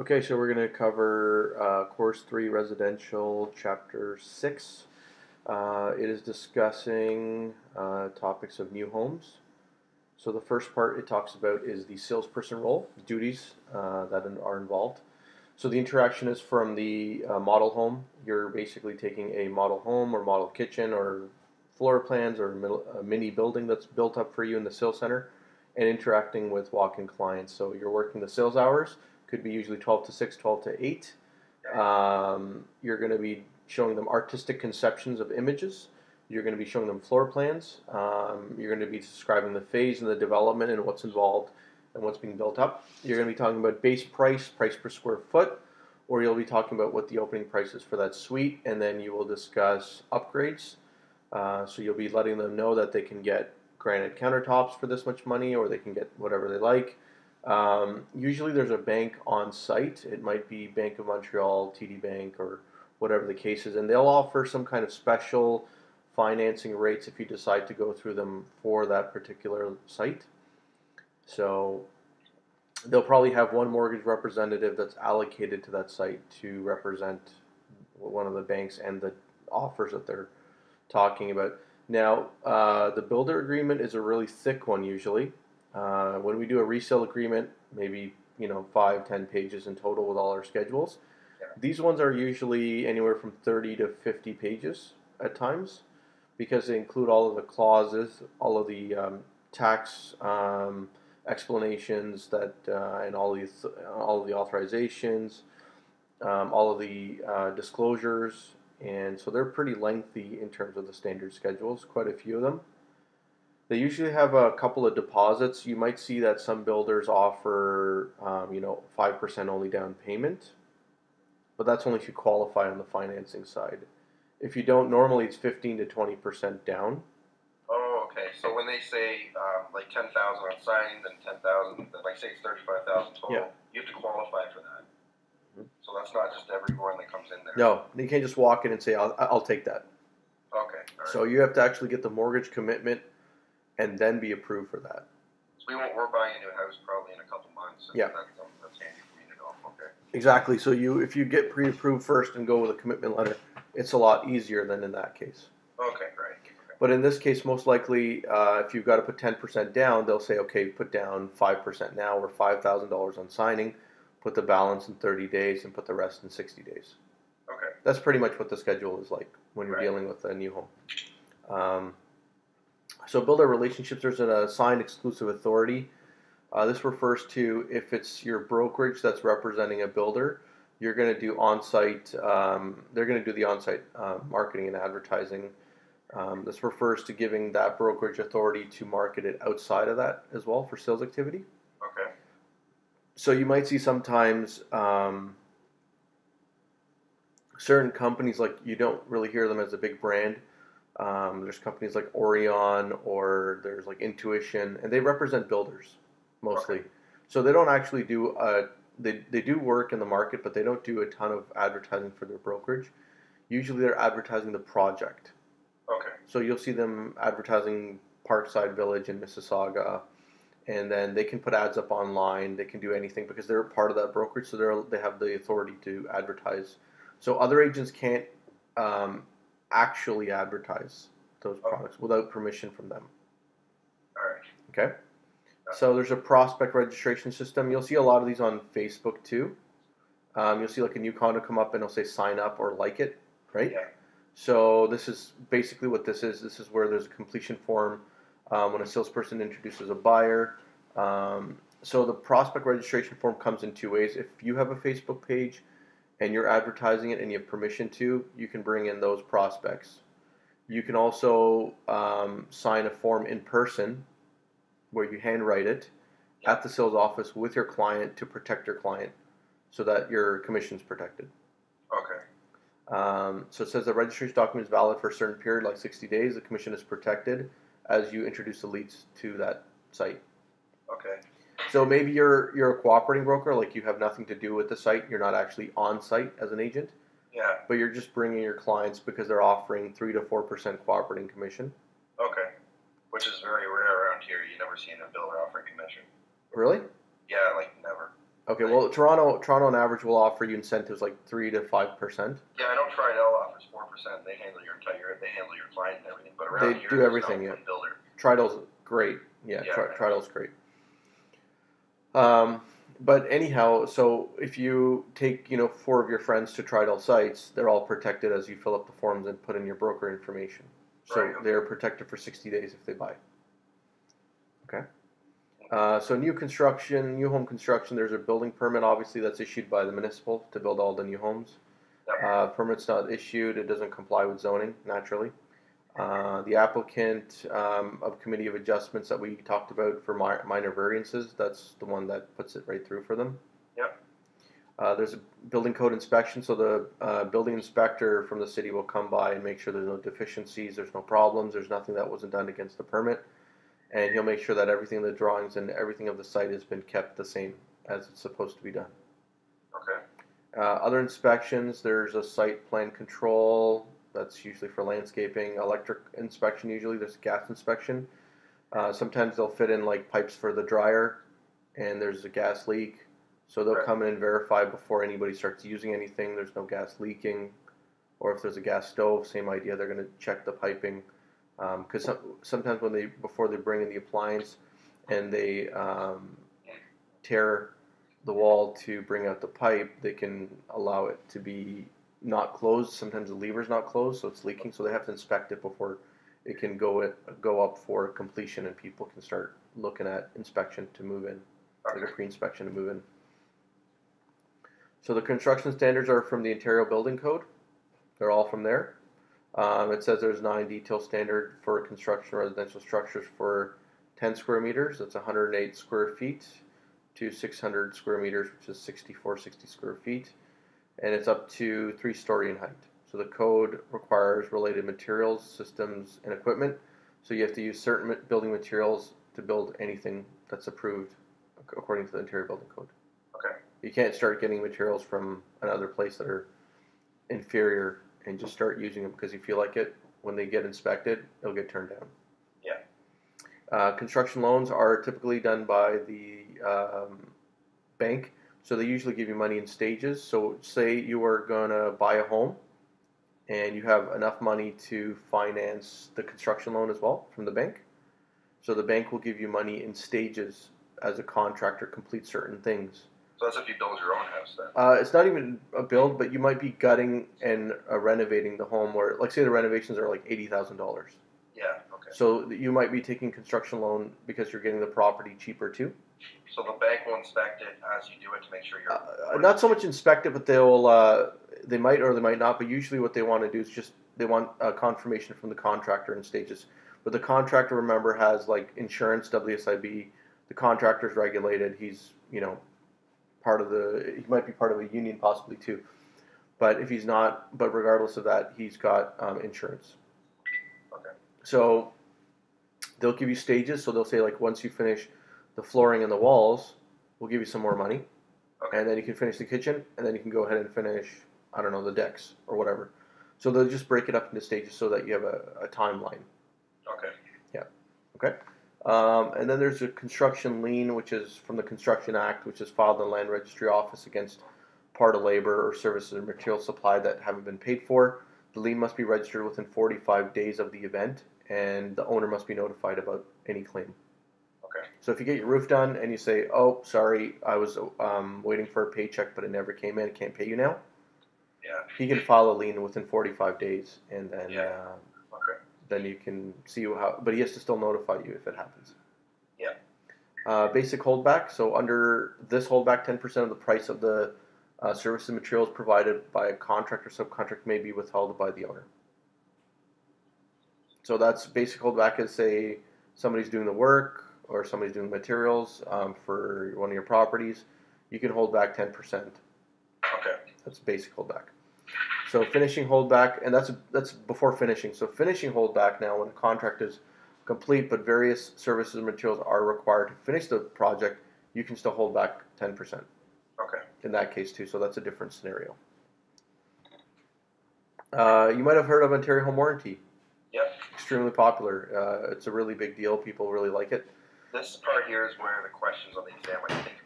Okay, so we're going to cover Course 3 Residential, Chapter 6. It is discussing topics of new homes. So the first part it talks about is the salesperson role, duties that are involved. So the interaction is from the model home. You're basically taking a model home or model kitchen or floor plans or a mini building that's built up for you in the sales center and interacting with walk-in clients. So you're working the sales hours. Could be usually 12 to 6, 12 to 8. You're going to be showing them artistic conceptions of images. You're going to be showing them floor plans. You're going to be describing the phase and the development and what's involved and what's being built up. You're going to be talking about base price, price per square foot, or you'll be talking about what the opening price is for that suite, and then you will discuss upgrades. So you'll be letting them know that they can get granite countertops for this much money, or they can get whatever they like. Usually there's a bank on site. It might be Bank of Montreal, TD Bank, or whatever the case is, and they'll offer some kind of special financing rates if you decide to go through them for that particular site. So they'll probably have one mortgage representative that's allocated to that site to represent one of the banks and the offers that they're talking about. Now, the builder agreement is a really thick one usually. When we do a resale agreement, maybe 5-10 pages in total with all our schedules. These ones are usually anywhere from 30 to 50 pages at times, because they include all of the clauses, all of the tax explanations that, and all of the authorizations, all of the disclosures, and so they're pretty lengthy in terms of the standard schedules. Quite a few of them. They usually have a couple of deposits. You might see that some builders offer, 5% only down payment, but that's only if you qualify on the financing side. If you don't, normally it's 15 to 20% down. Oh, okay. So when they say like 10,000 on signing, then 10,000, like say it's 35,000 total, yeah, you have to qualify for that. So that's not just everyone that comes in there. No, you can't just walk in and say, I'll take that. Okay. All right. So you have to actually get the mortgage commitment and then be approved for that. So we're buying a new house probably in a couple months. Yeah. That's handy for me to know. Okay. Exactly. So if you get pre-approved first and go with a commitment letter, it's a lot easier than in that case. Okay, great. Okay. But in this case, most likely, if you've got to put 10% down, they'll say, okay, put down 5% now or $5,000 on signing, put the balance in 30 days, and put the rest in 60 days. Okay. That's pretty much what the schedule is like when you're Right. dealing with a new home. So builder relationships, there's an assigned exclusive authority. This refers to if it's your brokerage that's representing a builder, you're going to do on-site, they're going to do the on-site marketing and advertising. This refers to giving that brokerage authority to market it outside of that as well for sales activity. Okay. So you might see sometimes certain companies, like you don't really hear them as a big brand. There's companies like OREA or there's like Intuition, and they represent builders mostly. Okay. So they don't actually do they do work in the market, but they don't do a ton of advertising for their brokerage. Usually they're advertising the project. Okay. So you'll see them advertising Parkside Village in Mississauga, and then they can put ads up online. They can do anything because they're part of that brokerage, so they have the authority to advertise. So other agents can't actually advertise those products without permission from them. All right. Okay? So there's a prospect registration system. You'll see a lot of these on Facebook too. You'll see like a new condo come up and it'll say sign up or like it, right? Yeah. So this is basically what this is. This is where there's a completion form when a salesperson introduces a buyer. So the prospect registration form comes in two ways. If you have a Facebook page and you're advertising it and you have permission to, you can bring in those prospects. You can also sign a form in person where you handwrite it at the sales office with your client to protect your client so that your commission's protected. Okay. So it says the registration document is valid for a certain period, like 60 days. The commission is protected as you introduce the leads to that site. Okay. So maybe you're a cooperating broker, like you have nothing to do with the site. You're not actually on site as an agent. Yeah. But you're just bringing your clients because they're offering 3 to 4% cooperating commission. Okay. Which is very rare around here. You never see a builder offering commission. Really? Yeah, like never. Okay, well, Toronto on average will offer you incentives like 3 to 5%. Yeah, I know Tridel offers 4%. They handle your client and everything. But around They here, do there's everything. no Yeah, builder. Tridel's great. Yeah, Yeah. Tridel's great. But anyhow, so if you take 4 of your friends to Tridel sites, they're all protected as you fill up the forms and put in your broker information. So Right, okay. they're protected for 60 days if they buy. Okay. So new home construction, there's a building permit, obviously, that's issued by the municipal to build all the new homes. Yep. Permit's not issued, it doesn't comply with zoning, naturally. The applicant of committee of adjustments that we talked about for minor variances, that's the one that puts it right through for them. Yep. There's a building code inspection, so the building inspector from the city will come by and make sure there's no deficiencies, there's no problems, there's nothing that wasn't done against the permit. And he'll make sure that everything in the drawings and everything of the site has been kept the same as it's supposed to be done. Okay. Other inspections, there's a site plan control, that's usually for landscaping, electric inspection usually, there's a gas inspection. Sometimes they'll fit in like pipes for the dryer and there's a gas leak. So they'll come in and verify before anybody starts using anything, there's no gas leaking. Or if there's a gas stove, same idea, they're going to check the piping. Because sometimes before they bring in the appliance and they tear the wall to bring out the pipe, they can allow it to be not closed. Sometimes the lever's not closed, so it's leaking. So they have to inspect it before it can go up for completion, and people can start looking at inspection to move in, like a pre-inspection to move in. So the construction standards are from the Ontario Building Code. They're all from there. It says there's 9 detail standard for construction residential structures for 10 square meters. That's 108 square feet to 600 square meters, which is 60 square feet. And it's up to 3-story in height. So the code requires related materials, systems, and equipment. So you have to use certain building materials to build anything that's approved according to the Ontario Building Code. Okay. You can't start getting materials from another place that are inferior and just start using them because you feel like it. When they get inspected, it'll get turned down. Yeah. Construction loans are typically done by the bank, so they usually give you money in stages. So say you are going to buy a home and you have enough money to finance the construction loan as well from the bank. So the bank will give you money in stages as a contractor completes certain things. So that's if you build your own house then? It's not even a build, but you might be gutting and renovating the home where, like say the renovations are like $80,000. Yeah, okay. So you might be taking construction loan because you're getting the property cheaper too. So the bank will inspect it as you do it to make sure you're... Not so much inspect it, but they might or they might not, but usually what they want to do is just, they want a confirmation from the contractor in stages. But the contractor, remember, has like insurance, WSIB, the contractor's regulated, he's, he might be part of a union possibly too. But if he's not, but regardless of that, he's got insurance. Okay. So they'll give you stages, so they'll say like once you finish the flooring and the walls, we'll give you some more money. Okay. And then you can finish the kitchen, and then you can go ahead and finish, I don't know, the decks or whatever. So they'll just break it up into stages so that you have a timeline. Okay. Yeah. Okay. And then there's a construction lien, which is from the Construction Act, which is filed in the Land Registry Office against part of labor or services or material supply that haven't been paid for. The lien must be registered within 45 days of the event, and the owner must be notified about any claim. Okay. So if you get your roof done and you say, oh, sorry, I was waiting for a paycheck, but it never came in, I can't pay you now. Yeah. He can file a lien within 45 days, and then okay. Then you can see how, but he has to still notify you if it happens. Yeah. Basic holdback. So under this holdback, 10% of the price of the services and materials provided by a contractor or subcontractor may be withheld by the owner. So that's basic holdback is say somebody's doing the work or somebody's doing the materials for one of your properties. You can hold back 10%. Okay. That's basic holdback. So finishing holdback, and that's before finishing. So finishing holdback now when the contract is complete, but various services and materials are required to finish the project, you can still hold back 10%. Okay. In that case too, so that's a different scenario. You might have heard of Ontario Home Warranty. Yep. Extremely popular. It's a really big deal. People really like it. This part here is where the questions on the exam, I think,